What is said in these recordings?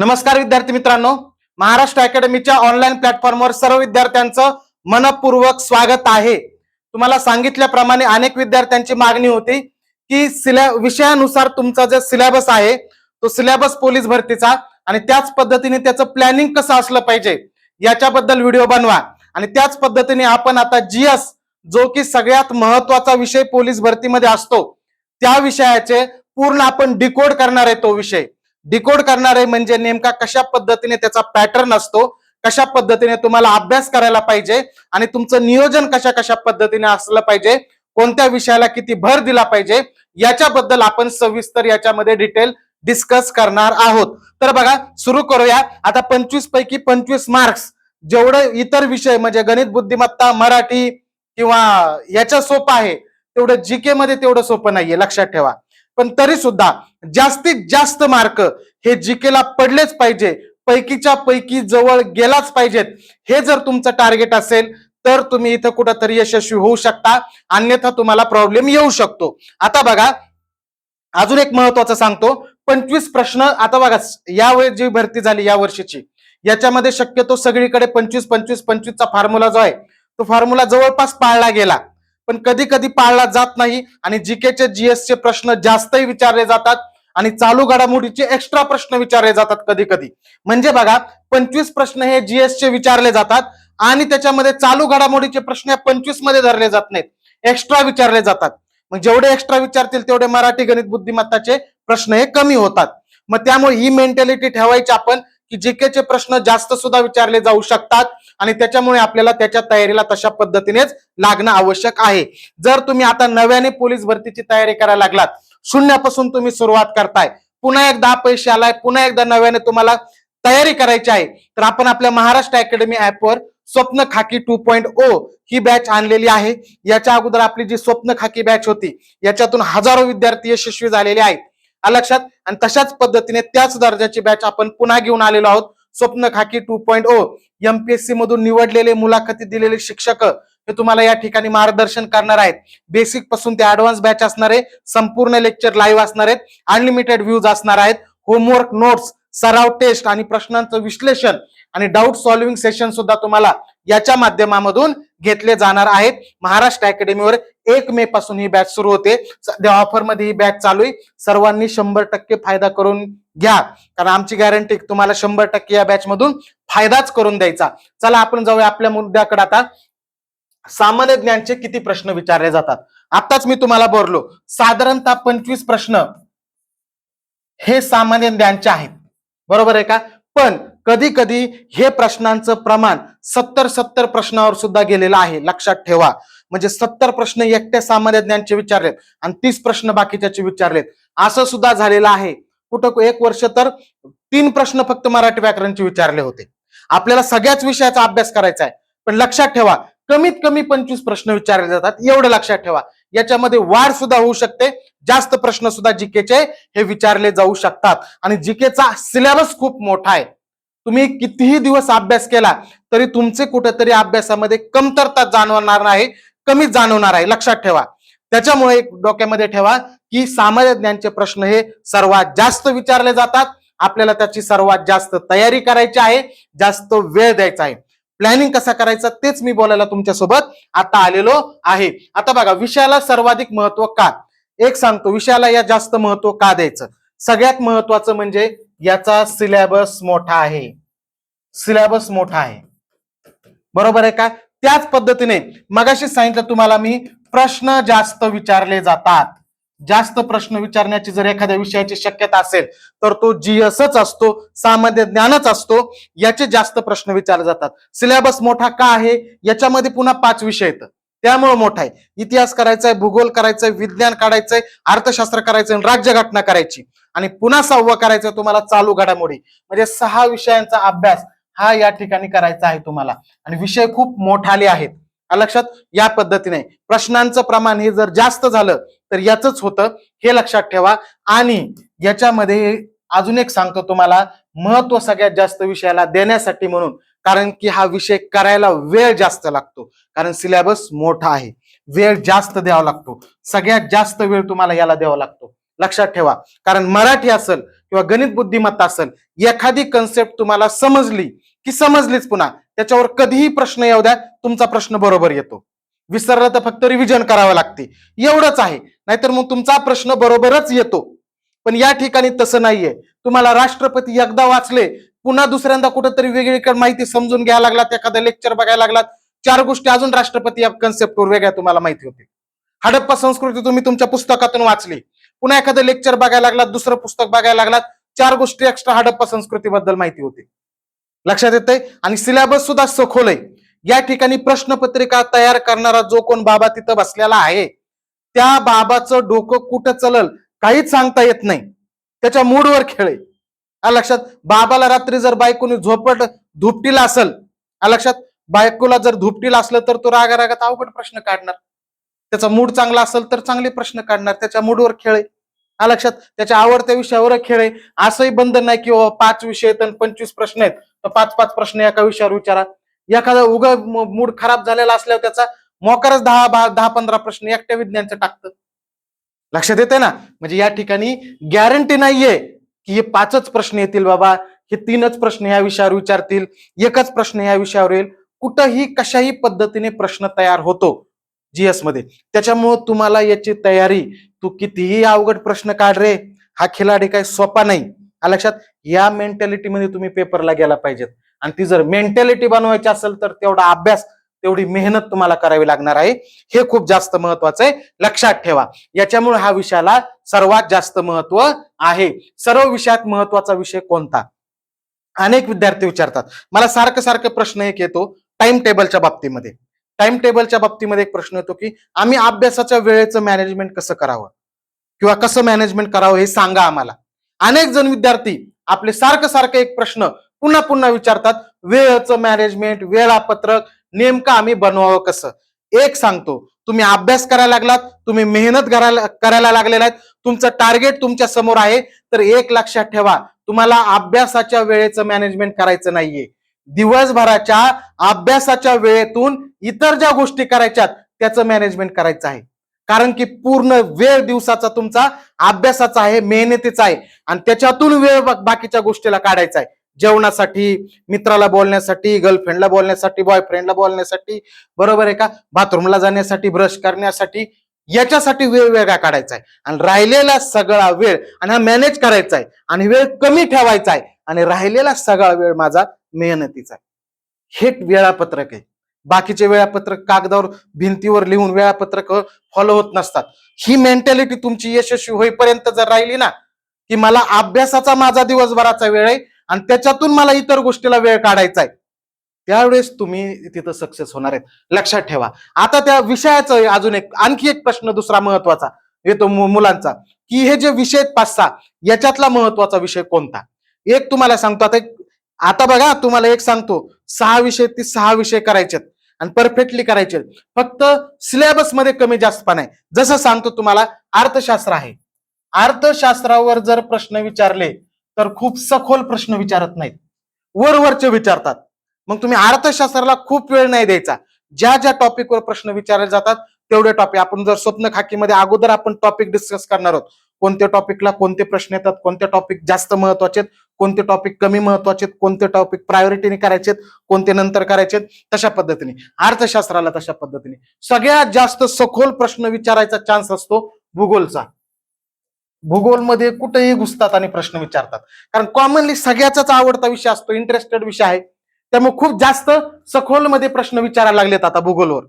नमस्कार विद्यार्थी मित्रांनो, महाराष्ट्र अकॅडमीच्या ऑनलाईन प्लॅटफॉर्मवर सर्व विद्यार्थ्यांचं मनपूर्वक स्वागत आहे। तुम्हाला सांगितल्याप्रमाणे अनेक विद्यार्थ्यांची मागणी होती की विषयानुसार तुमचा जे सिलेबस आहे तो सिलेबस पोलीस भरतीचा आणि त्याच पद्धतीने त्याचं प्लॅनिंग कसं असलं पाहिजे याच्याबद्दल व्हिडिओ बनवा। आणि त्याच पद्धतीने आपण आता जीएस जो की सगळ्यात महत्त्वाचा विषय पोलीस भरतीमध्ये असतो त्या विषयाचे पूर्ण आपण डिकोड करणार आहे। तो विषय डिकोड करणार आहे म्हणजे नेमका कशा पद्धतीने त्याचा पॅटर्न असतो, कशा पद्धतीने तुम्हाला अभ्यास करायला पाहिजे आणि तुमचं नियोजन कशा कशा पद्धतीने असलं पाहिजे, कोणत्या विषयाला किती भर दिला पाहिजे याच्याबद्दल आपण सविस्तर याच्यामध्ये डिटेल डिस्कस करणार आहोत। तर बघा सुरू करूया। आता 25 पैकी 25 मार्क्स जेवढे इतर विषय म्हणजे गणित, बुद्धिमत्ता, मराठी किंवा याच्या सोपं आहे तेवढं जीके मध्ये तेवढं सोपं नाहीये, लक्षात ठेवा। पण तरी सुद्धा जास्तीत जास्त मार्क हे जीकेला पडलेच पाहिजे, पैकीच्या पैकी जवळ गेलाच पाहिजेत, हे जर तुमचं टार्गेट असेल तर तुम्ही इथं कुठंतरी यशस्वी होऊ शकता, अन्यथा तुम्हाला प्रॉब्लेम येऊ शकतो। आता बघा अजून एक महत्वाचं सांगतो, 25 प्रश्न। आता बघा यावेळी जी भरती झाली या वर्षीची याच्यामध्ये शक्यतो सगळीकडे 25-25-25 चा फॉर्म्युला जो आहे तो फॉर्म्युला जवळपास पाळला गेला, पण कधी कधी पाळला जात नाही आणि जीकेचे जीएसचे प्रश्न जास्तही विचारले जातात आणि चालू घडामोडीचे एक्स्ट्रा प्रश्न विचारले जातात कधी कधी। म्हणजे बघा 25 प्रश्न हे जीएसचे विचारले जातात आणि त्याच्यामध्ये चालू घडामोडीचे प्रश्न 25 मध्ये धरले जात नाहीत, एक्स्ट्रा विचारले जातात। मग जेवढे एक्स्ट्रा विचारतील तेवढे मराठी, गणित, बुद्धिमत्ताचे प्रश्न हे कमी होतात। मग त्यामुळे ही मेंटॅलिटी ठेवायची आपण की जीकेचे प्रश्न जास्त सुद्धा विचारले जाऊ शकतात आणि त्याच्यामुळे आपल्याला त्याच्या तयारीला तशा पद्धतीनेच लागणं आवश्यक आहे। जर तुम्ही आता नव्याने पोलीस भरतीची तयारी करायला लागलात, शून्यापासून तुम्ही सुरुवात करताय, पुन्हा एकदा पैसे आलाय, पुन्हा एकदा नव्याने तुम्हाला तयारी करायची आहे, तर आपण आपल्या महाराष्ट्र अकॅडमी ऍपवर स्वप्न खाकी 2.0 ही बॅच आणलेली आहे। याच्या अगोदर आपली जी स्वप्न खाकी बॅच होती याच्यातून हजारो विद्यार्थी यशस्वी झालेले आहेत, लक्षात। आणि तशाच पद्धतीने त्याच दर्जाची बॅच आपण पुन्हा घेऊन आलेलो आहोत, स्वप्न खाकी 2.0। एमपीएससी मधून निवडलेले, मुलाखती दिलेले शिक्षक हे तुम्हाला या ठिकाणी मार्गदर्शन करणार आहेत। बेसिक पासून ते ऍडव्हान्स बॅच असणार आहे, संपूर्ण लेक्चर लाईव्ह असणार आहेत, अनलिमिटेड व्ह्यूज असणार आहेत, होमवर्क, नोट्स, सराव, टेस्ट आणि प्रश्नांचं विश्लेषण आणि डाऊट सॉल्व्हिंग सेशन सुद्धा तुम्हाला याच्या माध्यमामधून घेतले जाणार आहेत। महाराष्ट्र अकॅडमीवर 1 मे पासून ही बॅच सुरू होते, सध्या ऑफर मध्ये ही बॅच चालू आहे। सर्वांनी 100% फायदा करून घ्या, कारण आमची गॅरंटी तुम्हाला 100% या बॅच मधून फायदाच करून द्यायचा। चला आपण जाऊया आपल्या मुद्द्याकडे। आता सामान्य ज्ञानचे किती प्रश्न विचारले जातात, आताच मी तुम्हाला बोललो साधारणतः 25 प्रश्न हे सामान्य ज्ञानचे आहेत, बरोबर आहे का। पण कधी कधी हे प्रश्नांचं प्रमाण 70 प्रश्नावर सुद्धा गेलेलं आहे, लक्षात ठेवा। म्हणजे 70 प्रश्न एकट्या सामान्य ज्ञानचे विचारलेत आणि 30 प्रश्न बाकीच्याचे विचारलेत, असं सुद्धा झालेलं आहे। कुठं एक वर्ष तर 3 प्रश्न फक्त मराठी व्याकरणचे विचारले होते। आपल्याला सगळ्याच विषयाचा अभ्यास करायचा आहे, पण लक्षात ठेवा कमीत कमी 25 प्रश्न विचारले जातात, एवढं लक्षात ठेवा। याच्यामध्ये वाढ सुद्धा होऊ शकते, जास्त प्रश्न सुद्धा जीकेचे हे विचारले जाऊ शकतात आणि जीकेचा सिलेबस खूप मोठा आहे। तुम्ही कितीही दिवस अभ्यास केला तरी तुमचे कुठेतरी अभ्यासामध्ये कमतरता जाणवणार नाही, कमी जाणवणार आहे, लक्षात ठेवा। त्याच्यामुळे डोक्यामध्ये ठेवा की सामान्य ज्ञानचे प्रश्न हे सर्वात जास्त विचारले जातात, आपल्याला त्याची सर्वात जास्त तयारी करायची आहे, जास्त वेळ द्यायचा आहे। प्लॅनिंग कसा करायचा तेच मी बोलायला तुमच्यासोबत आता आलेलो आहे। आता बघा विषयाला सर्वाधिक महत्व का, एक सांगतो विषयाला या जास्त महत्व का द्यायचं। सगळ्यात महत्वाचं म्हणजे याचा सिलेबस मोठा आहे, सिलेबस मोठा आहे, बरोबर आहे का। त्याच पद्धतीने मगाशी सांगितलं तुम्हाला मी, प्रश्न जास्त विचारले जातात। जास्त प्रश्न विचारण्याची जर एखाद्या विषयाची शक्यता असेल तर तो जीएसच असतो, सामान्य ज्ञानच असतो, याचे जास्त प्रश्न विचारले जातात। सिलेबस मोठा का आहे, याच्यामध्ये पुन्हा 5 विषय येतात त्यामुळे मोठा आहे। इतिहास करायचाय, भूगोल करायचंय, विज्ञान काढायचंय, अर्थशास्त्र करायचंय, राज्यघटना करायची आणि पुन्हा 6वं करायचं तुम्हाला चालू घडामोडी। म्हणजे 6 विषयांचा अभ्यास हा या ठिकाणी करायचा आहे तुम्हाला आणि विषय खूप मोठाले आहेत, लक्षात। या पद्धतीने प्रश्नांचं प्रमाण हे जर जास्त झालं तर याच होतं, हे लक्षात ठेवा। आणि याच्यामध्ये अजून एक सांगतो तुम्हाला, महत्व सगळ्यात जास्त विषयाला देण्यासाठी म्हणून, कारण की हा विषय करायला वेळ जास्त लागतो, कारण सिलेबस मोठा आहे, वेळ जास्त द्यावा लागतो, सगळ्यात जास्त वेळ तुम्हाला याला द्यावा लागतो, लक्षात ठेवा। कारण मराठी असेल किंवा गणित बुद्धिमत्ता असेल, एखादी कन्सेप्ट तुम्हाला समजली की समजलीच, पुन्हा त्याच्यावर कधीही प्रश्न येऊ द्या, तुमचा प्रश्न बरोबर येतो. विसरलं तर फक्त रिव्हिजन करावं लागते, एवढंच आहे. नाहीतर मग तुमचा प्रश्न बरोबरच येतो. पण या ठिकाणी तसं नाहीये. तुम्हाला राष्ट्रपती एकदा वाचले, पुन्हा दुसऱ्यांदा कुठेतरी वेगळीकडे माहिती समजून घ्यायला लागलात, एखादं लेक्चर बघायला लागलात, 4 गोष्टी अजून राष्ट्रपती या कन्सेप्टवर वेगळ्या तुम्हाला माहिती होते. हडप्पा संस्कृती तुम्ही तुमच्या पुस्तकातून वाचली, पुन्हा एखादं लेक्चर बघायला लागलात, दुसरं पुस्तक बघायला लागलात, 4 गोष्टी एक्स्ट्रा हडप्पा संस्कृतीबद्दल माहिती होती. लक्षात येतंय. आणि सिलेबस सुद्धा सखोल आहे. या ठिकाणी प्रश्नपत्रिका तयार करणारा जो कोण बाबा तिथं बसलेला आहे, त्या बाबाचं डोकं कुठं चलल काहीच सांगता येत नाही. त्याच्या मूडवर खेळ आहे. लक्षात. बाबाला रात्री जर बायकोनी झोपट धुपटीला असेल, लक्षात, बायकोला जर धुपटीला असलं तर तो रागारागात अवघड प्रश्न काढणार. त्याचा मूड चांगला असेल तर चांगले प्रश्न काढणार. त्याच्या मूडवर खेळ आहे. लक्षात. त्याच्या आवडत्या विषयावर खेळ आहे. असंही बंधन नाही की 5 विषय आहेत आणि 25 प्रश्न आहेत, तर 5-5 प्रश्न एका विषयावर विचारा. एखादा उगा मूड खराब झालेला असल्यावर त्याचा मोकारच 10-15 प्रश्न एकट्या विज्ञानचं टाकतं. लक्षात येते ना. म्हणजे या ठिकाणी गॅरंटी नाहीये की हे 5च प्रश्न येतील बाबा, हे 3च प्रश्न या विषयावर विचारतील, एकच प्रश्न या विषयावर येईल. कुठंही कशाही पद्धतीने प्रश्न तयार होतो जीएस मध्ये. त्याच्यामुळे तुम्हाला याची तयारी, तू कितीही अवघड प्रश्न काढ रे, हा खिलाडी काही सोपा नाही. लक्षात. या मेंटॅलिटीमध्ये तुम्ही पेपरला गेला पाहिजेत. आणि ती जर मेंटॅलिटी बनवायची असेल तर तेवढा अभ्यास, तेवढी मेहनत तुम्हाला करावी लागणार आहे. हे खूप जास्त महत्वाचं आहे, लक्षात ठेवा. याच्यामुळे हा विषयाला सर्वात जास्त महत्व आहे. सर्व विषयात महत्वाचा विषय कोणता? अनेक विद्यार्थी विचारतात मला, सारखं प्रश्न एक येतो टाइम टेबलच्या बाबतीमध्ये. टाइम टेबलच्या बाबतीमध्ये एक प्रश्न येतो की आम्ही अभ्यासाच्या वेळेचं मॅनेजमेंट कसं करावं किंवा कसं मॅनेजमेंट करावं हे सांगा आम्हाला. अनेक जण विद्यार्थी आपले सारखं एक प्रश्न पुन्हा विचारतात, वेळेचं मॅनेजमेंट, वेळापत्रक नेमकं आम्ही बनवावं कसं. एक सांगतो, तुम्ही अभ्यास करायला लागलात, तुम्ही मेहनत करायला लागलेला आहेत, तुमचं टार्गेट तुमच्या समोर आहे, तर एक लक्षात ठेवा, तुम्हाला अभ्यासाच्या वेळेचं मॅनेजमेंट करायचं नाहीये. दिवसभराच्या अभ्यासाच्या वेळेतून इतर ज्या गोष्टी करायच्यात त्याचं मॅनेजमेंट करायचं आहे. कारण की पूर्ण वेळ दिवसाचा तुमचा अभ्यासाचा आहे, मेहनतीचा आहे, आणि त्याच्यातून वेळ बाकीच्या गोष्टीला काढायचा आहे. जेवणासाठी, मित्राला बोलण्यासाठी, गर्लफ्रेंडला बोलण्यासाठी, बॉयफ्रेंडला बोलण्यासाठी, बरोबर आहे का, बाथरूमला जाण्यासाठी, ब्रश करण्यासाठी, याच्यासाठी वेळ वेगळा काढायचा आहे. आणि राहिलेला सगळा वेळ आणि हा मॅनेज करायचा आहे, आणि वेळ कमी ठेवायचा आहे, आणि राहिलेला सगळा वेळ माझा मेहनतीचा आहे. हे वेळापत्रक आहे. बाकीचे वेळापत्रक कागदावर भिंतीवर लिहून वेळापत्रक फॉलो होत नसतात. ही मेंटॅलिटी तुमची यशस्वी होईपर्यंत जर राहिली ना, की मला अभ्यासाचा माझा दिवसभराचा वेळ आहे आणि त्याच्यातून मला इतर गोष्टीला वेळ काढायचा आहे, त्यावेळेस तुम्ही तिथं सक्सेस होणार आहेत. लक्षात ठेवा. आता त्या विषयाचं अजून आणखी एक प्रश्न दुसरा महत्वाचा येतो मुलांचा, की हे जे विषय 5-6 याच्यातला महत्वाचा विषय कोणता. एक तुम्हाला सांगतो, आता बघा, तुम्हाला एक सांगतो, 6 विषय ती 6 विषय करायचेत आणि परफेक्टली करायचे. फक्त सिलेबस मध्ये कमी जास्त पण आहे. जसं सांगतो तुम्हाला, अर्थशास्त्र आहे, अर्थशास्त्रावर जर प्रश्न विचारले तर खूप सखोल प्रश्न विचारत नाहीत, वरवरचे विचारतात. मग तुम्ही अर्थशास्त्राला खूप वेळ नाही द्यायचा. ज्या ज्या टॉपिकवर प्रश्न विचारले जातात तेवढे टॉपिक, आपण जर स्वप्न खाकीमध्ये अगोदर आपण टॉपिक डिस्कस करणार आहोत, कोणत्या टॉपिकला कोणते प्रश्न येतात, कोणते टॉपिक जास्त महत्वाचे, कोणते टॉपिक कमी महत्वाचे, कोणते टॉपिक प्रायोरिटीने करायचे, कोणते नंतर करायचे, तशा पद्धतीने अर्थशास्त्राला तशा पद्धतीने सगळ्यात जास्त सखोल प्रश्न विचारायचा चान्स असतो भूगोलचा. भूगोलमध्ये कुठेही घुसतात आणि प्रश्न विचारतात, कारण कॉमनली सगळ्याचाच आवडता विषय असतो, इंटरेस्टेड विषय आहे. त्यामुळे खूप जास्त सखोलमध्ये प्रश्न विचारायला लागलेत आता भूगोलवर.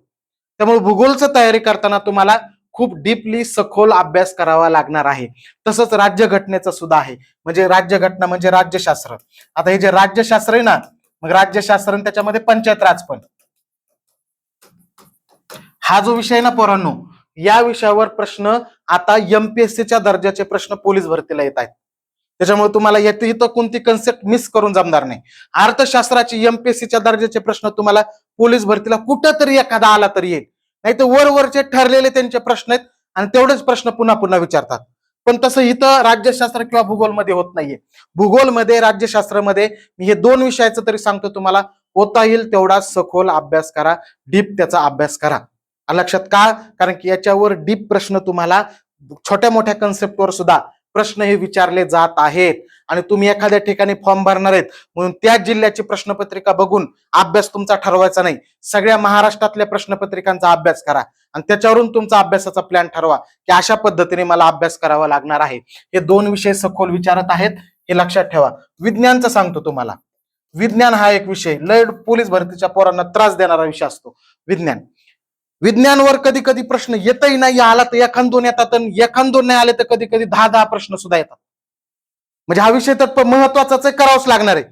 त्यामुळे भूगोलचं तयारी करताना तुम्हाला खूप डीपली सखोल अभ्यास करावा लागणार आहे. तसंच राज्यघटनेचं सुद्धा आहे, म्हणजे राज्यघटना म्हणजे राज्यशास्त्र. आता हे जे राज्यशास्त्र आहे ना, मग राज्यशास्त्र त्याच्यामध्ये पंचायत राज पण, हा जो विषय आहे ना पोरांनो, या विषयावर प्रश्न आता एमपीएससीच्या दर्जाचे प्रश्न पोलीस भरतीला येत आहेत. त्याच्यामुळे तुम्हाला इथं कोणती कन्सेप्ट मिस करून जमणार नाही. अर्थशास्त्राची एमपीएससीच्या दर्जाचे प्रश्न तुम्हाला पोलीस भरतीला कुठंतरी एखादा आला तरी येईल, नाही तर वरवरचे ठरलेले त्यांचे प्रश्न आहेत आणि तेवढेच प्रश्न पुन्हा विचारतात. पण तसं इथं राज्यशास्त्र किंवा भूगोलमध्ये होत नाहीये. भूगोलमध्ये, राज्यशास्त्रामध्ये मी हे 2 विषयाचं तरी सांगतो तुम्हाला, होता येईल तेवढा सखोल अभ्यास करा, डीप त्याचा अभ्यास करा. लक्षात का? कारण की याच्यावर डीप प्रश्न तुम्हाला छोट्या मोठ्या कन्सेप्टवर सुद्धा प्रश्न हे विचारले जात आहेत आणि तुम्ही एखाद्या ठिकाणी फॉर्म भरणार आहेत म्हणून त्या जिल्ह्याची प्रश्नपत्रिका बघून अभ्यास तुमचा ठरवायचा नाही. सगळ्या महाराष्ट्रातल्या प्रश्नपत्रिकांचा अभ्यास करा आणि त्याच्यावरून तुमचा अभ्यासाचा प्लॅन ठरवा की अशा पद्धतीने मला अभ्यास करावा लागणार आहे. हे 2 विषय सखोल विचारत आहेत, हे लक्षात ठेवा. विज्ञानचं सांगतो तुम्हाला. विज्ञान हा एक विषय लय पोलीस भरतीच्या पोरांना त्रास देणारा विषय असतो विज्ञान. विज्ञानवर कधी कधी प्रश्न येतही नाही, आला तर एखाद दोन येतात आणि एखाद दोन नाही आले तर कधी कधी 10 प्रश्न सुद्धा येतात. म्हणजे हा विषय तर महत्वाचाच करावाच लागणार आहे.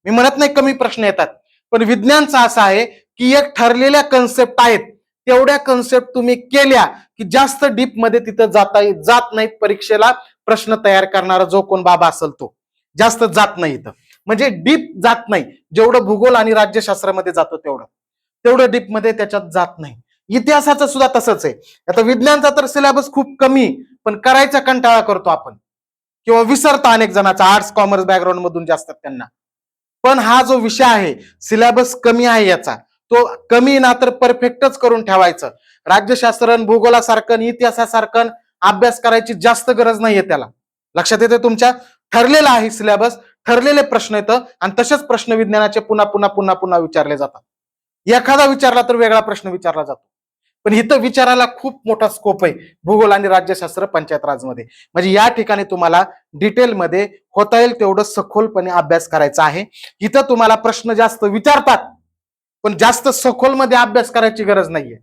मी म्हणत नाही कमी प्रश्न येतात, पण विज्ञानचा असा आहे की एक ठरलेल्या कन्सेप्ट आहेत, तेवढ्या कन्सेप्ट तुम्ही केल्या की जास्त डीप मध्ये तिथं जात नाहीत. परीक्षेला प्रश्न तयार करणारा जो कोण बाबा असेल तो जास्त जात नाही इथं, म्हणजे डीप जात नाही. जेवढं भूगोल आणि राज्यशास्त्रामध्ये जातो तेवढं डीप मध्ये त्याच्यात जात नाही. इतिहासाचं सुद्धा तसंच आहे. आता विज्ञानचा तर सिलेबस खूप कमी, पण करायचा कंटाळा करतो आपण किंवा विसरता अनेक जणांचा आर्ट्स कॉमर्स बॅकग्राऊंड मधून जास्त त्यांना. पण हा जो विषय आहे सिलेबस कमी आहे याचा, तो कमी ना तर परफेक्टच करून ठेवायचं. राज्यशास्त्र भूगोलासारखं इतिहासासारखं अभ्यास करायची जास्त गरज नाहीये त्याला. लक्षात येते तुमच्या? ठरलेला आहे सिलेबस, ठरलेले प्रश्न येतं आणि तसेच प्रश्न विज्ञानाचे पुन्हा पुन्हा पुन्हा पुन्हा विचारले जातात. एखादा विचारला तर वेगळा प्रश्न विचारला जातो, पण इथं विचारायला खूप मोठा स्कोप आहे भूगोल आणि राज्यशास्त्र पंचायत राजमध्ये. म्हणजे या ठिकाणी तुम्हाला डिटेलमध्ये होता येईल तेवढं सखोलपणे अभ्यास करायचा आहे. इथं तुम्हाला प्रश्न जास्त विचारतात पण जास्त सखोलमध्ये अभ्यास करायची गरज नाहीये.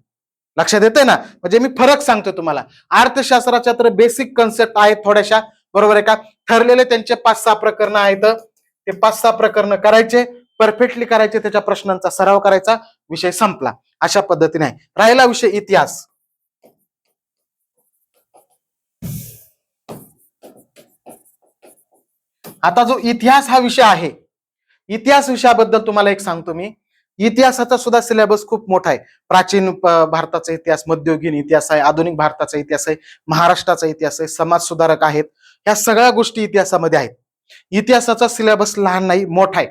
लक्षात येते ना? म्हणजे मी फरक सांगतो तुम्हाला. अर्थशास्त्राच्या तर बेसिक कन्सेप्ट आहेत थोड्याशा, बरोबर आहे का? ठरलेले त्यांचे 5-6 प्रकरण आहेत, ते 5-6 प्रकरण करायचे, परफेक्टली करायचे, त्याच्या प्रश्नांचा सराव करायचा, विषय संपला. अशा पद्धतीने आहे. राहिला विषय इतिहास. आता जो इतिहास हा विषय आहे, इतिहास विषयाबद्दल तुम्हाला एक सांगतो मी. इतिहासाचा सुद्धा सिलेबस खूप मोठा आहे. प्राचीन भारताचा इतिहास, मध्ययुगीन इतिहास आहे, आधुनिक भारताचा इतिहास आहे, महाराष्ट्राचा इतिहास आहे, समाज सुधारक आहेत, ह्या सगळ्या गोष्टी इतिहासामध्ये आहेत. इतिहासाचा सिलेबस लहान नाही, मोठा आहे,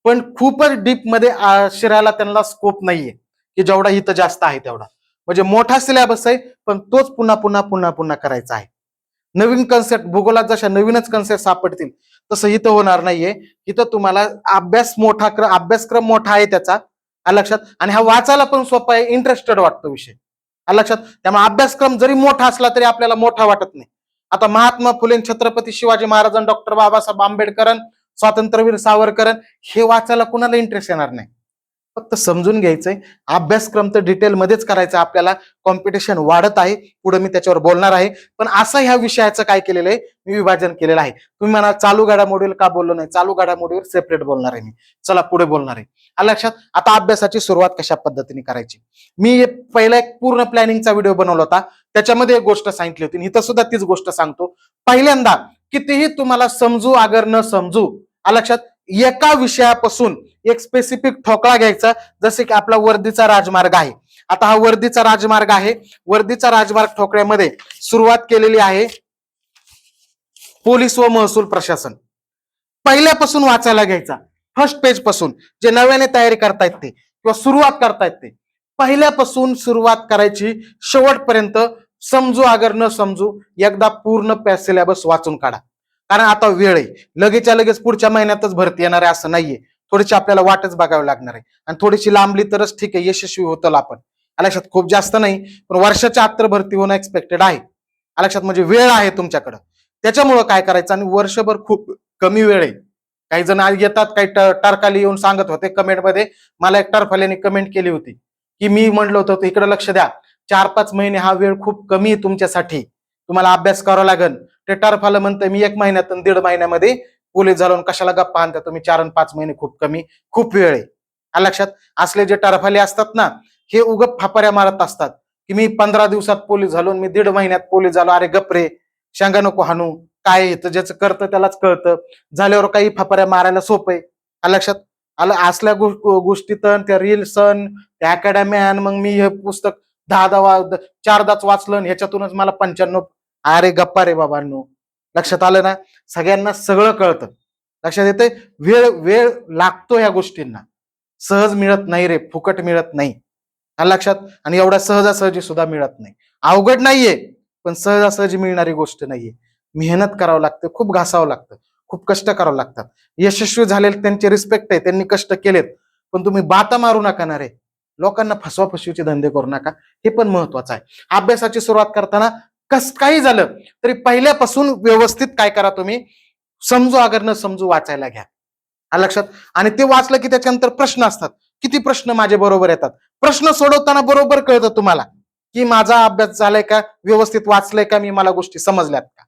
पण खूपच डीप मध्ये शिरायला त्यांना स्कोप नाहीये की जेवढा इथं जास्त आहे तेवढा. म्हणजे मोठा सिलेबस आहे पण तोच पुन्हा पुन्हा पुन्हा पुन्हा करायचा आहे. नवीन कन्सेप्ट भूगोलात जशा नवीनच कन्सेप्ट सापडतील तसं इथं होणार नाहीये. इथं तुम्हाला अभ्यासक्रम मोठा आहे त्याचा लक्षात, आणि हा वाचायला पण सोपा आहे, इंटरेस्टेड वाटतो विषय लक्षात. त्यामुळे अभ्यासक्रम जरी मोठा असला तरी आपल्याला मोठा वाटत नाही. आता महात्मा फुले, छत्रपती शिवाजी महाराज, डॉक्टर बाबासाहेब आंबेडकर, स्वातंत्र्यवीर सावरकर, हे वाचायला कुणाला इंटरेस्ट येणार नाही. फक्त समजून घ्यायचंय, अभ्यासक्रम तर डिटेलमध्येच करायचा. आपल्याला कॉम्पिटिशन वाढत आहे, पुढे मी त्याच्यावर बोलणार आहे. पण असं ह्या विषयाचं काय केलेलं आहे, मी विभाजन केलेलं आहे. तुम्ही म्हणा चालू घडामोडीवर का बोललो नाही, चालू घडामोडीवर सेपरेट बोलणार आहे मी. चला पुढे बोलणार आहे लक्षात. आता अभ्यासाची सुरुवात कशा पद्धतीने करायची, मी पहिला एक पूर्ण प्लॅनिंगचा व्हिडिओ बनवला होता, त्याच्यामध्ये एक गोष्ट सांगितली होती, इथं सुद्धा तीच गोष्ट सांगतो. पहिल्यांदा कितीही तुम्हाला समजू अगर न समजू लक्षात, एका विषयापासून एक स्पेसिफिक ठोकळा घ्यायचा. जसे की आपला वर्दीचा राजमार्ग आहे. आता हा वर्दीचा राजमार्ग आहे, वर्दीचा राजमार्ग ठोकळ्यामध्ये सुरुवात केलेली आहे पोलीस व महसूल प्रशासन. पहिल्यापासून वाचायला घ्यायचा, फर्स्ट पेज पासून. जे नव्याने तयारी करतायत ते किंवा सुरुवात करतायत ते पहिल्यापासून सुरुवात करायची, शेवटपर्यंत समजू अगर न समजू एकदा पूर्ण सिलेबस वाचून काढा. कारण आता वेळ आहे, लगेचच्या लगेच पुढच्या महिन्यातच भरती येणार आहे असं नाहीये. थोडीशी आपल्याला वाटच बघावी लागणार आहे, आणि थोडीशी लांबली तरच ठीक आहे, यशस्वी होतं आपण लक्षात. खूप जास्त नाही, पण वर्षाच्या आत तर भरती होणं एक्सपेक्टेड आहे लक्षात. म्हणजे वेळ आहे तुमच्याकडं. त्याच्यामुळं काय करायचं, आणि वर्षभर खूप कमी वेळ आहे. काही जण येतात, काही टारकाली येऊन सांगत होते कमेंटमध्ये. मला एक टरफाल्याने कमेंट केली होती की मी म्हणलं होतं इकडे लक्ष द्या, 4-5 महिने हा वेळ खूप कमी आहे तुमच्यासाठी, तुम्हाला अभ्यास करावा लागेल. ते टरफालं म्हणतं मी 1 महिन्यात 1.5 महिन्यामध्ये पोलीस झालो, कशाला गप्पा आणता तुम्ही, 4 आणि 5 महिने खूप कमी, खूप वेळ आहे लक्षात. असले जे टरफाले असतात ना, हे उगप फापाऱ्या मारत असतात की मी 15 दिवसात पोलीस झालो, मी 1.5 महिन्यात पोलीस झालो. अरे गपरे, शांगा नको हाणू. काय येतं, ज्याचं करतं त्यालाच कळतं. झाल्यावर काही फापाऱ्या मारायला सोपं आहे लक्षात आलं. असल्या गोष्टीत त्या रील्स, त्या अकॅडम्यान, मग मी हे पुस्तक 4दाच वाचलं, ह्याच्यातूनच मला 95. अरे गप्पा रे बाबांनो, लक्षात आलं ना. सगळ्यांना सगळं कळतं लक्षात येते. वेळ वेळ लागतो या गोष्टींना, सहज मिळत नाही रे, फुकट मिळत नाही लक्षात. आणि एवढ्या सहजासहजी सुद्धा मिळत नाही. अवघड नाहीये, पण सहजासहजी मिळणारी गोष्ट नाहीये. मेहनत करावं लागतं, खूप घासावं लागतं, खूप कष्ट करावं लागतात. यशस्वी झालेले त्यांचे रिस्पेक्ट आहे, त्यांनी कष्ट केलेत. पण तुम्ही बाता मारू नका ना रे, लोकांना फसवाफसवीचे धंदे करू नका, हे पण महत्वाचं आहे. अभ्यासाची सुरुवात करताना काही झालं तरी पहिल्यापासून व्यवस्थित काय करा, तुम्ही समजू अगर न समजू वाचायला घ्या. आलं लक्षात? आणि ते वाचलं की त्याच्यानंतर प्रश्न असतात. किती प्रश्न माझे बरोबर येतात, प्रश्न सोडवताना बरोबर कळतं तुम्हाला की माझा अभ्यास झालाय का, व्यवस्थित वाचलंय का मी, मला गोष्टी समजल्यात का.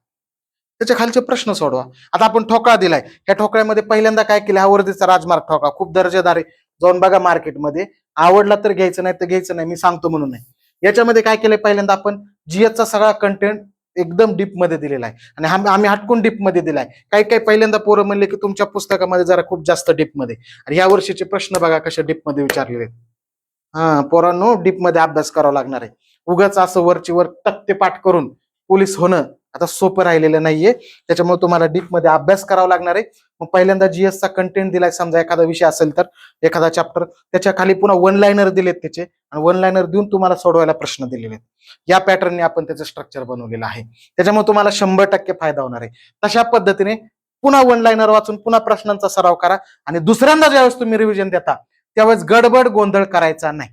त्याच्या खालचे प्रश्न सोडवा. आता आपण ठोकळा दिलाय, या ठोकळ्यामध्ये पहिल्यांदा काय केलं, हा वर्धीचा राजमार्ग ठोकळा खूप दर्जेदार आहे. जाऊन बघा मार्केटमध्ये, आवडला तर घ्यायचं, नाही तर घ्यायचं नाही, मी सांगतो म्हणून नाही. याच्यामध्ये काय केलंय, पहिल्यांदा आपण जीएसचा सगळा कंटेंट एकदम डीप मध्ये दिलेला आहे, आणि आम्ही हटकून डीप मध्ये दिलाय. काही काही पहिल्यांदा पोरं म्हणले की तुमच्या पुस्तकामध्ये जरा खूप जास्त डीप मध्ये, आणि या वर्षीचे प्रश्न बघा कशा डीप मध्ये विचारलेले आहेत. हा पोरांनो, डीप मध्ये अभ्यास करावा लागणार आहे. उगाच असं वरची वर तक्ते पाठ करून पोलीस होणं आता सोपं राहिलेलं नाहीये. त्याच्यामुळे तुम्हाला डीप मध्ये अभ्यास करावा लागणार आहे. मग पहिल्यांदा जीएसचा कंटेंट दिलाय, समजा एखादा विषय असेल तर एखादा चॅप्टर, त्याच्या खाली पुन्हा वन लाईनर दिलेत त्याचे, आणि वन लाईनर देऊन तुम्हाला सोडवायला प्रश्न दिलेले आहेत. या पॅटर्नने आपण त्याचं स्ट्रक्चर बनवलेलं आहे. त्याच्यामुळे तुम्हाला 100% फायदा होणार आहे. तशा पद्धतीने पुन्हा वन लाईनर वाचून पुन्हा प्रश्नांचा सराव करा, आणि दुसऱ्यांदा ज्यावेळेस तुम्ही रिव्हिजन देता त्यावेळेस गडबड गोंधळ करायचा नाही.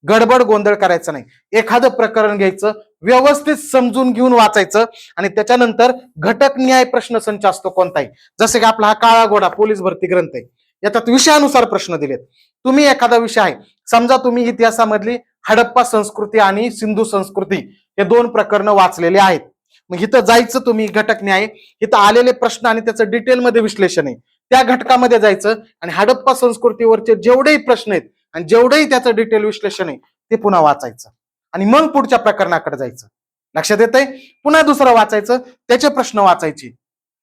गडबड गोंधळ करायचा नाही. एखादं प्रकरण घ्यायचं, व्यवस्थित समजून घेऊन वाचायचं, आणि त्याच्यानंतर घटक न्याय प्रश्नसंच असतो कोणताही, जसे की आपला हा काळा घोडा पोलीस भरती ग्रंथ आहे, याच्यात विषयानुसार प्रश्न दिलेत. तुम्ही एखादा विषय आहे, समजा तुम्ही इतिहासामधली हडप्पा संस्कृती आणि सिंधू संस्कृती हे 2 प्रकरणं वाचलेले आहेत. मग इथं जायचं तुम्ही घटक न्याय, इथं आलेले प्रश्न आणि त्याचं डिटेलमध्ये विश्लेषण आहे, त्या घटकामध्ये जायचं, आणि हडप्पा संस्कृतीवरचे जेवढेही प्रश्न आहेत आणि जेवढंही त्याचं डिटेल विश्लेषण आहे ते पुन्हा वाचायचं, आणि मग पुढच्या प्रकरणाकडे जायचं. लक्षात येतंय? पुन्हा दुसरं वाचायचं, त्याचे प्रश्न वाचायचे,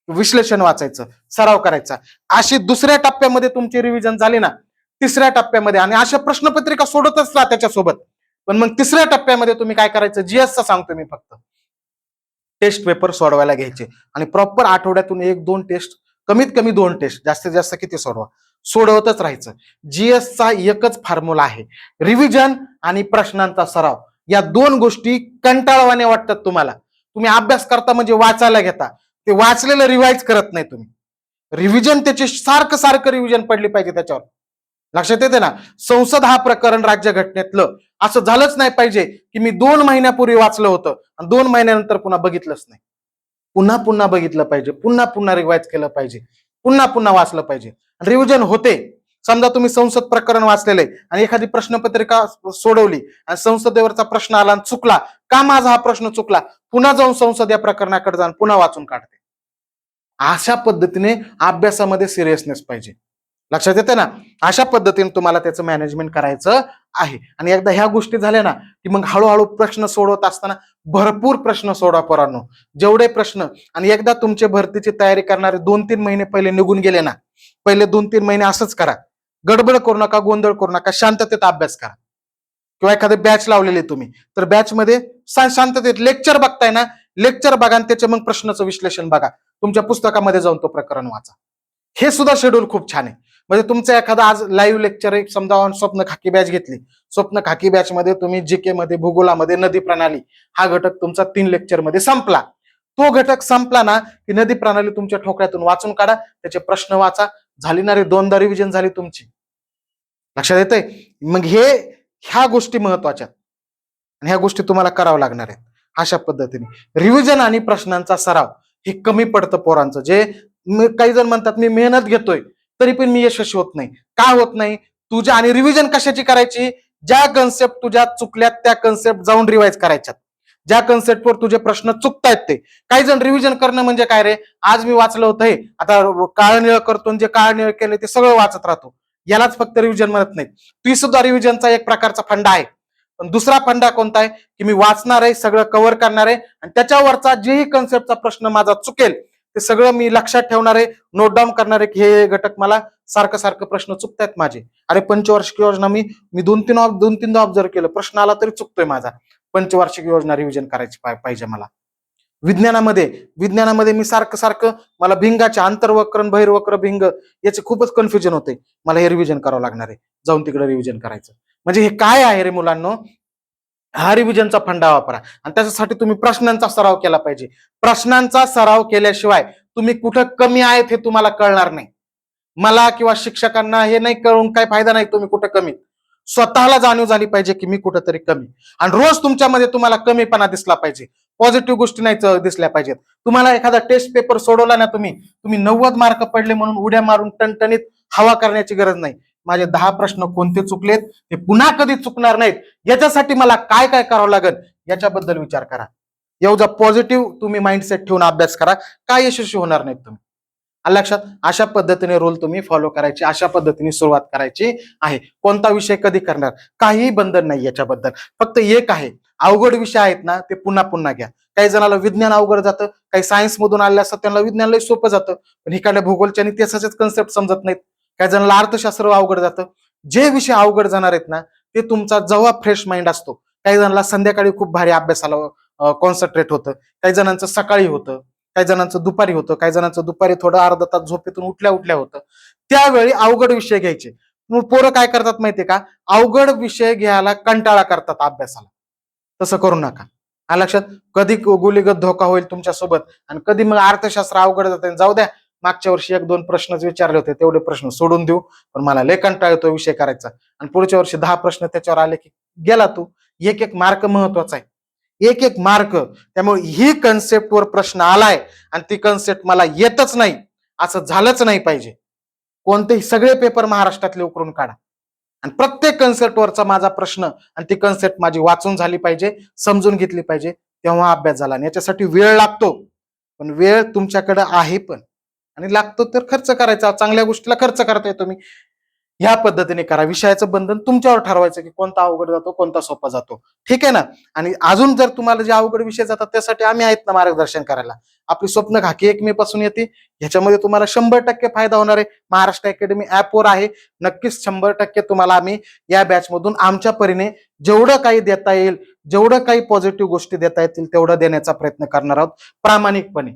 विश्लेषण वाचायचं, सराव करायचा. अशी दुसऱ्या टप्प्यामध्ये तुमची रिव्हिजन झाली ना, तिसऱ्या टप्प्यामध्ये, आणि अशा प्रश्नपत्रिका सोडतच राहा त्याच्यासोबत. पण मग तिसऱ्या टप्प्यामध्ये तुम्ही काय करायचं, जीएसचा सांगतो मी फक्त, टेस्ट पेपर सोडवायला घ्यायचे, आणि प्रॉपर आठवड्यातून 1-2 टेस्ट, कमीत कमी 2 टेस्ट, जास्तीत जास्त किती सोडवा, सोडवतच राहायचं. जीएसचा एकच फॉर्म्युला आहे, रिव्हिजन आणि प्रश्नांचा सराव. या 2 गोष्टी कंटाळवाने वाटतात तुम्हाला, तुम्ही अभ्यास करता म्हणजे वाचायला घेता, ते वाचलेलं रिवाइज करत नाही तुम्ही. रिव्हिजन त्याचे सारखं सारखं रिव्हिजन पडली पाहिजे त्याच्यावर. लक्षात येते ना? संसद हा प्रकरण राज्यघटनेतलं असं झालंच नाही पाहिजे की मी 2 महिन्यापूर्वी वाचलं होतं आणि 2 महिन्यानंतर पुन्हा बघितलंच नाही. पुन्हा पुन्हा बघितलं पाहिजे, पुन्हा पुन्हा रिवाइज केलं पाहिजे, पुन्हा पुन्हा वाचलं पाहिजे. रिव्हिजन होते. समजा तुम्ही संसद प्रकरण वाचलेलं आहे आणि एखादी प्रश्नपत्रिका सोडवली आणि संसदेवरचा प्रश्न आला आणि चुकला, का माझा हा प्रश्न चुकला, पुन्हा जाऊन संसद या प्रकरणाकडे जाऊन पुन्हा वाचून काढते. अशा पद्धतीने अभ्यासामध्ये सिरियसनेस पाहिजे. लक्षात येते ना? अशा पद्धतीने तुम्हाला त्याचं मॅनेजमेंट करायचं आहे. आणि एकदा ह्या गोष्टी झाल्या ना की मग हळूहळू प्रश्न सोडवत असताना भरपूर प्रश्न सोडवा पोरांनो, जेवढे प्रश्न. आणि एकदा तुमच्या भरतीची तयारी करणारे 2-3 महिने पहिले निघून गेले ना, पहिले 2-3 महिने असंच करा, गडबड करू नका, गोंधळ करू नका, शांततेत अभ्यास करा. किंवा एखादे बॅच लावलेले तुम्ही, तर बॅच मध्ये शांततेत लेक्चर बघताय ना, लेक्चर बघा आणि त्याचे मग प्रश्नाचं विश्लेषण बघा, तुमच्या पुस्तकामध्ये जाऊन तो प्रकरण वाचा. हे सुद्धा शेड्यूल खूप छान आहे. म्हणजे तुमचं एखादा आज लाईव्ह लेक्चर आहे, समजा स्वप्न खाकी बॅच घेतली, स्वप्न खाकी बॅच मध्ये तुम्ही जीके मध्ये, भूगोलामध्ये नदी प्रणाली हा घटक तुमचा 3 लेक्चर मध्ये संपला. तो घटक संपला ना की नदी प्रणाली तुमच्या ठोकळ्यातून वाचून काढा, त्याचे प्रश्न वाचा, झाली ना रे, 2दा रिव्हिजन झाली तुमची. लक्षात येतंय? मग ह्या गोष्टी महत्वाच्या आणि ह्या गोष्टी तुम्हाला करावं लागणार आहेत. अशा पद्धतीने रिव्हिजन आणि प्रश्नांचा सराव हे कमी पडतं पोरांचं. जे काही जण म्हणतात मी मेहनत घेतोय तरी पण मी यशस्वी होत नाही. का होत नाही? तुझ्या, आणि रिव्हिजन कशाची करायची, ज्या कन्सेप्ट तुझ्या चुकल्यात त्या कन्सेप्ट जाऊन रिवाइज करायच्यात, ज्या कन्सेप्टवर तुझे प्रश्न चुकतायत ते. काही जण रिव्हिजन करणं म्हणजे काय रे, आज मी वाचलं होतं हे, आता काळ निळ करतो, जे काळ निळ केले ते सगळं वाचत राहतो, यालाच फक्त रिव्हिजन म्हणत नाही. ती सुद्धा रिव्हिजनचा एक प्रकारचा फंडा आहे. पण दुसरा फंडा कोणता आहे की मी वाचणार आहे, सगळं कव्हर करणार आहे, आणि त्याच्यावरचा जेही कन्सेप्टचा प्रश्न माझा चुकेल ते सगळं मी लक्षात ठेवणार आहे, नोट डाऊन करणार आहे की हे घटक मला सारखं सारखं प्रश्न चुकतायत माझे. अरे पंचवार्षिक योजना मी 2-3दा ऑब्झर्व केलं, प्रश्न आला तरी चुकतोय माझा. पंचवार्षिक योजना रिव्हिजन करायची पाहिजे मला. विज्ञानामध्ये मी सारखं सारखं मला भिंगाचे आंतरवक्र, बहिर्वक्र, भिंग याचे खूपच कन्फ्युजन होते, मला हे रिव्हिजन करावं लागणार आहे, जाऊन तिकडे रिव्हिजन करायचं. म्हणजे हे काय आहे रे मुलांनो, हा रिव्हिजनचा फंडा वापरा आणि त्याच्यासाठी तुम्ही प्रश्नांचा सराव केला पाहिजे. प्रश्नांचा सराव केल्याशिवाय तुम्ही कुठं कमी आहेत हे तुम्हाला कळणार नाही. मला किंवा शिक्षकांना हे नाही कळून काय फायदा नाही. तुम्ही कुठं कमी, स्वतःला जाणीव झाली पाहिजे की मी कुठंतरी कमी, आणि रोज तुमच्यामध्ये तुम्हाला कमीपणा दिसला पाहिजे. पॉझिटिव्ह गोष्टी नाही दिसल्या पाहिजेत. तुम्हाला एखादा टेस्ट पेपर सोडवला ना, तुम्ही 90 मार्क पडले म्हणून उड्या मारून टणटणीत हवा करण्याची गरज नाही. माझे 10 प्रश्न कोणते चुकलेत, ते पुन्हा कधी चुकणार नाहीत, याच्यासाठी मला काय काय करावं लागेल याच्याबद्दल विचार करा. एवढा पॉझिटिव्ह तुम्ही माइंडसेट ठेवून अभ्यास करा, काय यशस्वी होणार नाहीत तुम्ही. आलं लक्षात? अशा पद्धतीने रूल तुम्ही फॉलो करायचे, अशा पद्धतीने सुरुवात करायची आहे. कोणता विषय कधी करणार, काही बंधन नाही याच्याबद्दल. फक्त एक आहे, अवघड विषय आहेत ना ते पुन्हा पुन्हा घ्या. काही जणाला विज्ञान अवघड जातं, काही सायन्स मधून आले असतात त्यांना विज्ञान लय सोपं जातं, पण इकडल्या भूगोलच्या आणि इतिहासाचेच कन्सेप्ट समजत नाहीत. काही जणांना अर्थशास्त्र अवघड जातं. जे विषय अवघड जाणार आहेत ना ते तुमचा जेव्हा फ्रेश माइंड असतो, काही जणांना संध्याकाळी खूप भारी अभ्यासाला कॉन्सन्ट्रेट होतं, काही जणांचं सकाळी होतं, काही जणांचं दुपारी होतं, काही जणांचं दुपारी थोडं अर्धा तास झोपेतून उठल्या उठल्या होतं, त्यावेळी अवघड विषय घ्यायचे. मग पोरं काय करतात माहितीये का, अवघड विषय घ्यायला कंटाळा करतात अभ्यासाला. तसं करू नका. हा लक्षात? कधी गुलीगत धोका होईल तुमच्यासोबत, आणि कधी मग अर्थशास्त्र अवघड जाते. जाऊ द्या, मागच्या वर्षी 1-2 प्रश्नच विचारले होते, तेवढे प्रश्न सोडून देऊ, पण मला लय कंटाळा येतो विषय करायचा, आणि पुढच्या वर्षी 10 प्रश्न त्याच्यावर आले की गेला तू. एक एक मार्क महत्वाचा आहे, एक एक मार्क. त्यामुळे ही कन्सेप्टवर प्रश्न आलाय आणि ती कन्सेप्ट मला येतच नाही असं झालंच नाही पाहिजे. कोणतेही सगळे पेपर महाराष्ट्रातले उकरून काढा, आणि प्रत्येक कन्सेप्टवरचा माझा प्रश्न आणि ती कन्सेप्ट माझी वाचून झाली पाहिजे, समजून घेतली पाहिजे, तेव्हा अभ्यास झाला. आणि याच्यासाठी वेळ लागतो, पण वेळ तुमच्याकडे आहे पण, आणि लागतो तर खर्च करायचा. चांगल्या गोष्टीला खर्च करताय तुम्ही, ह्या पद्धतीने करा. विषयाचं बंधन तुमच्यावर ठरवायचं की कोणता अवघड जातो, कोणता सोपा जातो. ठीक आहे ना? आणि अजून जर तुम्हाला जे अवघड विषय जातात त्यासाठी आम्ही आहेत ना मार्गदर्शन करायला. आपली स्वप्न खाकी 1 मे पासून येते, ह्याच्यामध्ये तुम्हाला 100% फायदा होणार आहे. महाराष्ट्र अकॅडमी ऍपवर आहे. नक्कीच 100% तुम्हाला आम्ही या बॅच मधून आमच्या परीने जेवढं काही देता येईल, जेवढं काही पॉझिटिव्ह गोष्टी देता येतील तेवढं देण्याचा प्रयत्न करणार आहोत, प्रामाणिकपणे.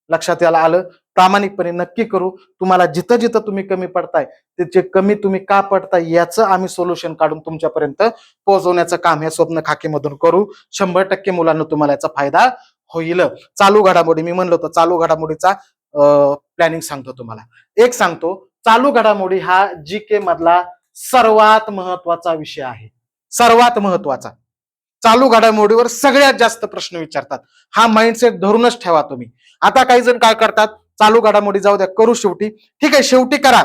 लक्षात यायला आलं? प्रामाणिकपणे नक्की करू. तुम्हाला जिथं जिथं तुम्ही कमी पडताय, त्याचे कमी तुम्ही का पडताय याचं आम्ही सोल्युशन काढून तुमच्यापर्यंत पोहोचवण्याचं काम या स्वप्न खाकीमधून करू. 100% मुलांना तुम्हाला याचा फायदा होईल. चालू घडामोडी, मी म्हणलो होतो चालू घडामोडीचा प्लॅनिंग सांगतो तुम्हाला. एक सांगतो, चालू घडामोडी हा जीके मधला सर्वात महत्वाचा विषय आहे. सर्वात महत्वाचा. चालू घडामोडीवर सगळ्यात जास्त प्रश्न विचारतात. हा माइंडसेट धरूनच ठेवा तुम्ही. आता काही जण काय करतात, चालू घडामोडी जाऊ द्या, करू शेवटी. ठीक आहे, शेवटी करा,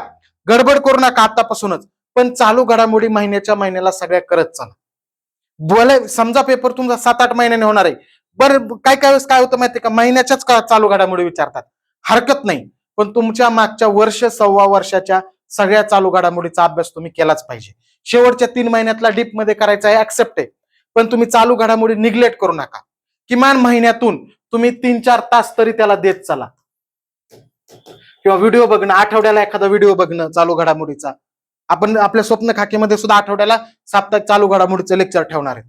गडबड करू नका आतापासूनच, पण चालू घडामोडी महिन्याच्या महिन्याला सगळ्या करत चला. बोले समजा पेपर तुमचा 7-8 महिन्याने होणार आहे, बरं काय काय वेळेस काय होतं माहितीये का, महिन्याच्याच चालू घडामोडी विचारतात. हरकत नाही, पण तुमच्या मागच्या वर्ष सव्वा वर्षाच्या सगळ्या चालू घडामोडीचा अभ्यास तुम्ही केलाच पाहिजे. शेवटच्या 3 महिन्यातला डीप मध्ये करायचा आहे, ऍक्सेप्ट आहे, पण तुम्ही चालू घडामोडी निग्लेक्ट करू नका. किमान महिन्यातून तुम्ही 3-4 तास तरी त्याला देत चला. किंवा व्हिडिओ बघणं, आठवड्याला एखादा व्हिडिओ बघणं चालू घडामोडीचा. आपण आपल्या स्वप्न खाकीमध्ये सुद्धा आठवड्याला साप्ताहिक चालू घडामोडीचं लेक्चर ठेवणार आहे.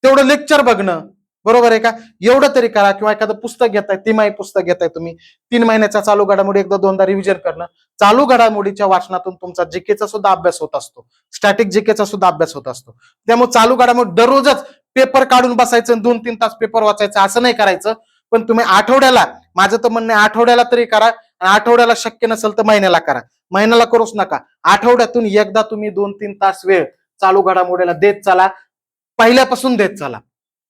तेवढं लेक्चर बघणं, बरोबर आहे का? एवढं तरी करा. किंवा एखादं पुस्तक घेताय, तिमाही पुस्तक घेताय तुम्ही, 3 महिन्याचा चालू घडामोडी 1-2दा रिव्हिजन करणं. चालू घडामोडीच्या वाचनातून तुमचा जीकेचा सुद्धा अभ्यास होत असतो, स्टॅटिक जीकेचा सुद्धा अभ्यास होत असतो. त्यामुळे चालू घडामोडी दररोजच पेपर काढून बसायचं, 2-3 तास पेपर वाचायचं असं नाही करायचं. पण तुम्ही आठवड्याला, माझं तर म्हणणं आठवड्याला तरी करा, आणि आठवड्याला शक्य नसेल तर महिन्याला करा. महिन्याला करूच नका, आठवड्यातून एकदा तुम्ही 2-3 तास वेळ चालू घडामोडीला देत चला. पहिल्यापासून देत चला,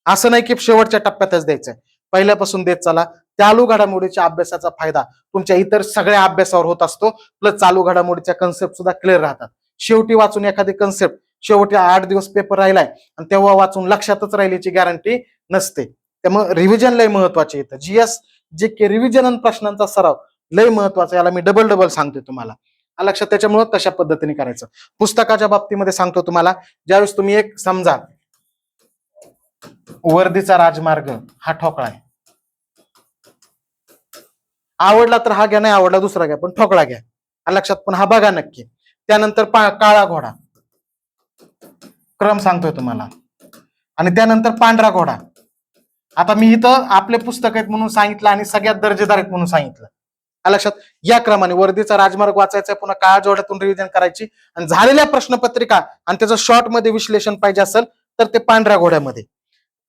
असं नाही की शेवटच्या टप्प्यातच द्यायचंय, पहिल्यापासून देत चला. चालू घडामोडीच्या अभ्यासाचा फायदा तुमच्या इतर सगळ्या अभ्यासावर होत असतो, प्लस चालू घडामोडीच्या कन्सेप्ट सुद्धा क्लिअर राहतात. शेवटी वाचून एखादी कन्सेप्ट शेवटी 8 दिवस पेपर राहिलाय आणि तेव्हा वाचून लक्षातच राहिल्याची गॅरंटी नसते. त्यामुळे रिव्हिजन लय महत्वाचे येतं. जीएस जीके रिव्हिजन आणि प्रश्नांचा सराव लय महत्वाचा, याला मी डबल सांगतोय तुम्हाला. लक्षात? त्याच्यामुळे तशा पद्धतीने करायचं. पुस्तकाच्या बाबतीमध्ये सांगतो तुम्हाला, ज्यावेळेस तुम्ही एक समजा वर्दीचा राजमार्ग हा ठोकळा आहे, आवडला तर हा घ्या, नाही आवडला दुसरा घ्या, पण ठोकळा घ्या. लक्षात? पण हा बघा नक्की. त्यानंतर काळा घोडा, क्रम सांगतोय तुम्हाला, आणि त्यानंतर पांढरा घोडा. आता मी इथं आपले पुस्तक आहेत म्हणून सांगितलं आणि सगळ्यात दर्जेदार आहेत म्हणून सांगितलं. लक्षात? या क्रमाने वर्दीचा राजमार्ग वाचायचा, पुन्हा काळा जोड्यातून रिव्हिजन करायची, आणि झालेल्या प्रश्नपत्रिका आणि त्याचं शॉर्ट मध्ये विश्लेषण पाहिजे असेल तर ते पांढऱ्या घोड्यामध्ये.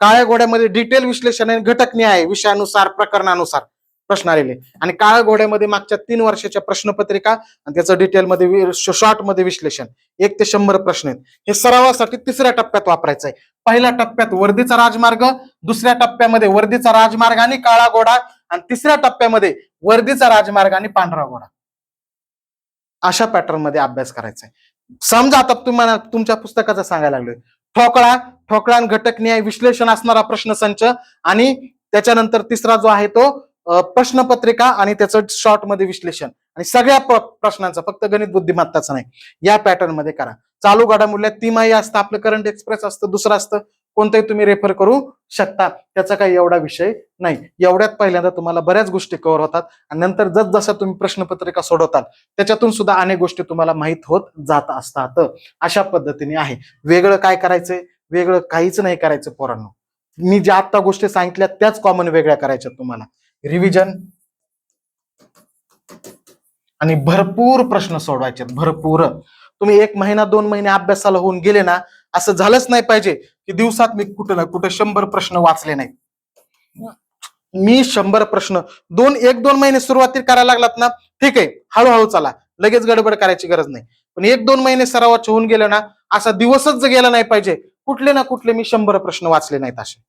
काळ्या घोड्यामध्ये डिटेल विश्लेषण आणि घटक न्याय विषयानुसार प्रकरणानुसार प्रश्न आलेले आणि काळ्या घोड्यामध्ये मागच्या 3 वर्षाच्या प्रश्नपत्रिका आणि त्याचं डिटेलमध्ये शॉर्ट मध्ये विश्लेषण 1 ते 100 प्रश्न आहेत. हे सरावासाठी 3ऱ्या टप्प्यात वापरायचं आहे. पहिल्या टप्प्यात वर्दीचा राजमार्ग, दुसऱ्या टप्प्यामध्ये वर्दीचा राजमार्ग आणि काळा घोडा आणि तिसऱ्या टप्प्यामध्ये वर्दीचा राजमार्ग आणि पांढरा घोडा. अशा पॅटर्न मध्ये अभ्यास करायचा आहे. समजा आता तुम्हाला तुमच्या पुस्तकाचं सांगायला लागलोय, ठोकळा आणि घटक न्याय विश्लेषण असणारा प्रश्नसंच आणि त्याच्यानंतर तिसरा जो आहे तो प्रश्नपत्रिका आणि त्याचं शॉर्ट मध्ये विश्लेषण आणि सगळ्या प्रश्नांचा, फक्त गणित बुद्धिमत्ताचं नाही, या पॅटर्न मध्ये करा. चालू घडामोडीत तिमाही असतं, आपलं करंट एक्सप्रेस असतं, दुसरं असतं, कोणतंही तुम्ही रेफर करू शकता. त्याचा काही एवढा विषय नाही. एवढ्यात पहिल्यांदा तुम्हाला बऱ्याच गोष्टी कव्हर होतात आणि नंतर जसं तुम्ही प्रश्नपत्रिका सोडवतात त्याच्यातून सुद्धा अनेक गोष्टी तुम्हाला माहित होत जात असतात. अशा पद्धतीने आहे. वेगळं काय करायचंय? वेगळं काहीच नाही करायचं पोरांनो. मी ज्या आता गोष्टी सांगितल्या त्याच कॉमन वेगळ्या करायच्या तुम्हाला. रिव्हिजन आणि भरपूर प्रश्न सोडवायचे, भरपूर. तुम्ही 1 महिना 2 महिने अभ्यासाला होऊन गेले ना, असं झालंच नाही पाहिजे की दिवसात मी कुठं ना कुठं 100 प्रश्न वाचले नाहीत. मी 100 प्रश्न 1-2 महिने सुरुवातीला करायला लागलात ना, ठीक आहे, हळूहळू चला, लगेच गडबड करायची गरज नाही. पण 1-2 महिने सरावाचे होऊन गेले ना, असा दिवसच गेला नाही पाहिजे कुठले ना कुठले मी 100 प्रश्न वाचले नाहीत असे.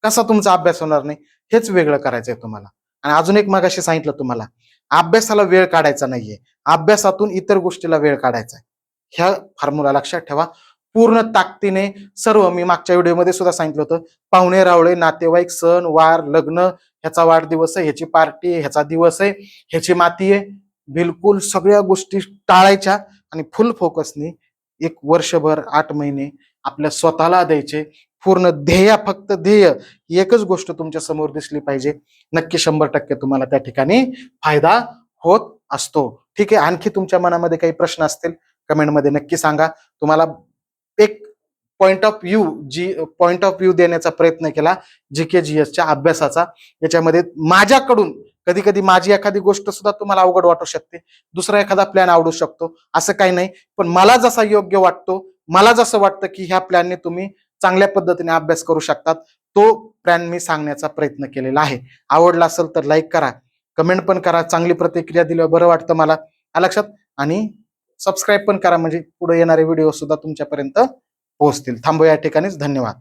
कसा तुमचा अभ्यास होणार नाही? हेच वेगळं करायचंय तुम्हाला. आणि अजून एक मगाशी सांगितलं तुम्हाला, अभ्यासाला वेळ काढायचा नाहीये, अभ्यासातून इतर गोष्टीला वेळ काढायचा आहे. ह्या फॉर्म्युला लक्षात ठेवा. पूर्ण ताकदीने सर्व, मी मागच्या व्हिडिओमध्ये सुद्धा सांगितलं होतं, पाहुणे रावळे, नातेवाईक, सण वार, लग्न, ह्याचा वाढदिवस आहे, ह्याची पार्टी आहे, ह्याचा दिवस आहे, ह्याची माती आहे, बिलकुल सगळ्या गोष्टी टाळायच्या आणि फुल फोकसनी 1 वर्षभर 8 महिने आपल्या स्वतःला द्यायचे. पूर्ण ध्येय, फक्त ध्येय, एकच गोष्ट तुमच्या समोर दिसली पाहिजे. नक्की 100% तुम्हाला त्या ठिकाणी फायदा होत असतो. ठीक आहे. आणखी तुमच्या मनामध्ये काही प्रश्न असतील कमेंटमध्ये नक्की सांगा. तुम्हाला एक पॉइंट ऑफ व्ह्यू देण्याचा प्रयत्न केला जीके जीएसच्या अभ्यासाचा. याच्यामध्ये माझ्याकडून कधी कधी माझी एखादी गोष्ट सुद्धा तुम्हाला अवघड वाटू शकते, दुसरा एखादा प्लॅन आवडू शकतो, असं काही नाही. पण मला जसा योग्य वाटतो, मला जसं वाटतं की ह्या प्लॅनने तुम्ही चांगल्या पद्धतीने अभ्यास करू शकतात, तो प्लॅन मी सांगण्याचा प्रयत्न केलेला आहे. आवडला असेल तर लाईक करा, कमेंट पण करा, चांगली प्रतिक्रिया दिल्यावर बरं वाटतं मला, लक्षात. आणि सबस्क्राईब पण करा, म्हणजे पुढे येणारे व्हिडिओ सुद्धा तुमच्यापर्यंत पोहोचतील. थांबूया या ठिकाणीच. धन्यवाद.